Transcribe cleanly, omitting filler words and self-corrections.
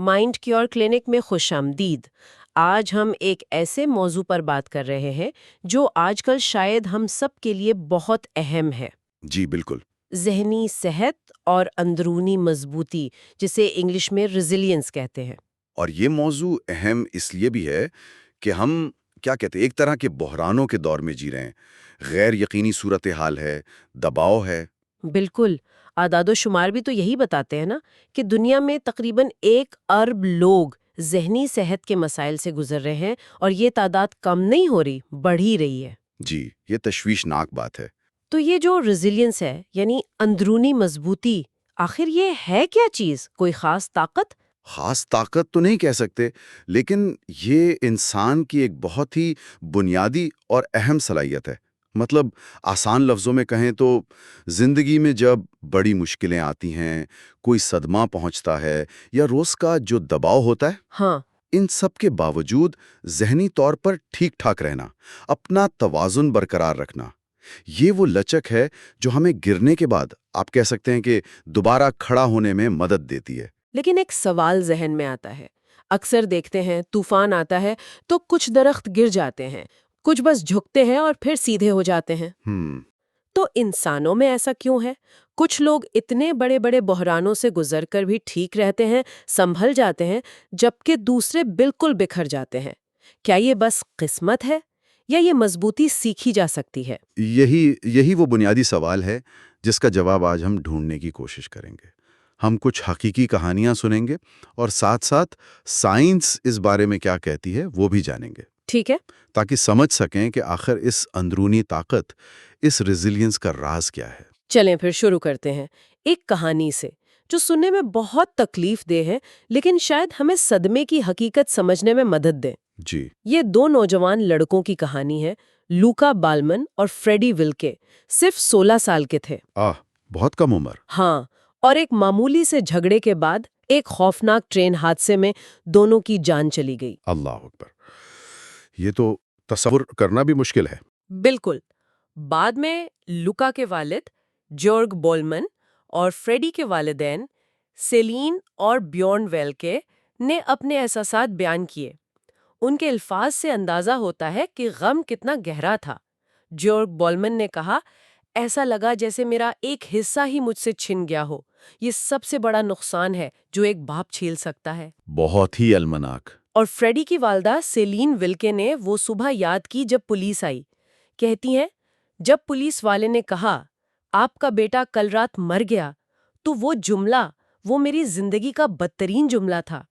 Mind cure clinic میں خوش آمدید۔ آج ہم ایک ایسے موضوع پر بات کر رہے ہیں جو آج کل شاید ہم سب کے لیے بہت اہم ہے۔ جی بالکل۔ ذہنی صحت اور اندرونی مضبوطی، جسے انگلش میں ریزیلینس کہتے ہیں۔ اور یہ موضوع اہم اس لیے بھی ہے کہ ہم کیا کہتے ہیں، ایک طرح کے بحرانوں کے دور میں جی رہے ہیں۔ غیر یقینی صورتحال ہے، دباؤ ہے۔ بالکل، اعداد و شمار بھی تو یہی بتاتے ہیں نا کہ دنیا میں تقریباً 1 ارب لوگ ذہنی صحت کے مسائل سے گزر رہے ہیں، اور یہ تعداد کم نہیں ہو رہی، بڑھ ہی رہی ہے۔ جی، یہ تشویشناک بات ہے۔ تو یہ جو ریزیلینس ہے، یعنی اندرونی مضبوطی، آخر یہ ہے کیا چیز؟ کوئی خاص طاقت؟ خاص طاقت تو نہیں کہہ سکتے، لیکن یہ انسان کی ایک بہت ہی بنیادی اور اہم صلاحیت ہے۔ مطلب آسان لفظوں میں کہیں تو زندگی میں جب بڑی مشکلیں آتی ہیں، کوئی صدمہ پہنچتا ہے یا روز کا جو دباؤ ہوتا ہے، ہاں، ان سب کے باوجود ذہنی طور پر ٹھیک ٹھاک رہنا، اپنا توازن برقرار رکھنا، یہ وہ لچک ہے جو ہمیں گرنے کے بعد آپ کہہ سکتے ہیں کہ دوبارہ کھڑا ہونے میں مدد دیتی ہے۔ لیکن ایک سوال ذہن میں آتا ہے۔ اکثر دیکھتے ہیں طوفان آتا ہے تو کچھ درخت گر جاتے ہیں، کچھ بس جھکتے ہیں اور پھر سیدھے ہو جاتے ہیں۔ تو انسانوں میں ایسا کیوں ہے؟ کچھ لوگ اتنے بڑے بڑے بحرانوں سے گزر کر بھی ٹھیک رہتے ہیں، سنبھل جاتے ہیں، جبکہ دوسرے بالکل بکھر جاتے ہیں۔ کیا یہ بس قسمت ہے یا یہ مضبوطی سیکھی جا سکتی ہے؟ یہی وہ بنیادی سوال ہے جس کا جواب آج ہم ڈھونڈنے کی کوشش کریں گے۔ ہم کچھ حقیقی کہانیاں سنیں گے اور ساتھ ساتھ سائنس اس بارے میں کیا کہتی ہے وہ بھی جانیں گے، ٹھیک ہے؟ تاکہ سمجھ سکیں کہ آخر اس اندرونی طاقت، اس ریزیلینس کا راز کیا ہے۔ چلیں پھر شروع کرتے ہیں ایک کہانی سے جو سننے میں بہت تکلیف دہ ہے، لیکن شاید ہمیں صدمے کی حقیقت سمجھنے میں مدد دے۔ جی، یہ 2 نوجوان لڑکوں کی کہانی ہے، لوکا بالمن اور فریڈی ولکے۔ صرف 16 سال کے تھے۔ بہت کم عمر۔ ہاں، اور ایک معمولی سے جھگڑے کے بعد ایک خوفناک ٹرین حادثے میں دونوں کی جان چلی گئی۔ اللہ اکبر، یہ تو تصور کرنا بھی مشکل ہے۔ بالکل۔ بعد میں لوکا کے والد جورگ بولمن اور فریڈی کے والدین سیلین اور بیورن ویلکے نے اپنے احساسات بیان کیے۔ ان کے الفاظ سے اندازہ ہوتا ہے کہ غم کتنا گہرا تھا۔ جورگ بولمن نے کہا، ایسا لگا جیسے میرا ایک حصہ ہی مجھ سے چھن گیا ہو۔ یہ سب سے بڑا نقصان ہے جو ایک باپ جھیل سکتا ہے۔ بہت ہی المناک۔ اور فریڈی کی والدہ سیلین ولکے نے وہ صبح یاد کی جب پولیس آئی۔ کہتی ہیں، جب پولیس والے نے کہا آپ کا بیٹا کل رات مر گیا، تو وہ جملہ، وہ میری زندگی کا بدترین جملہ تھا۔